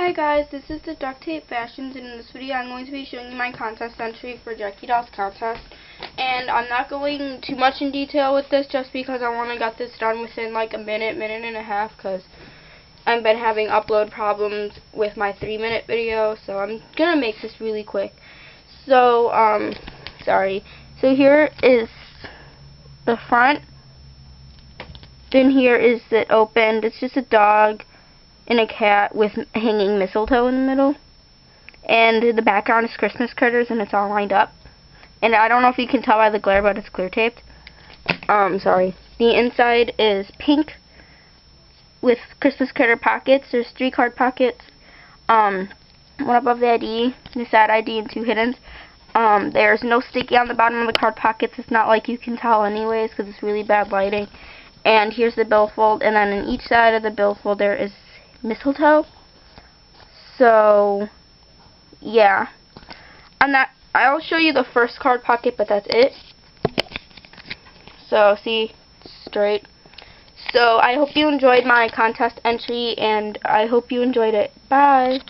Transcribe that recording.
Hi guys, this is the Duct Tape Fashions, and in this video I'm going to be showing you my contest entry for Jackie Dolls contest. And I'm not going too much in detail with this just because I want to get this done within like a minute and a half, because I've been having upload problems with my 3-minute video, so I'm gonna make this really quick. So, sorry. So here is the front. Then here is it opened. It's just a dog and a cat with hanging mistletoe in the middle. And the background is Christmas critters, and it's all lined up. And I don't know if you can tell by the glare, but it's clear taped. Sorry. The inside is pink with Christmas critter pockets. There's 3 card pockets. One above the ID, the sad ID, and 2 hidden. There's no sticky on the bottom of the card pockets. It's not like you can tell anyways, because it's really bad lighting. And here's the billfold, and then on each side of the billfold there is mistletoe. So yeah, I'll show you the first card pocket, but that's it. So see, straight. So I hope you enjoyed my contest entry, and I hope you enjoyed it. Bye.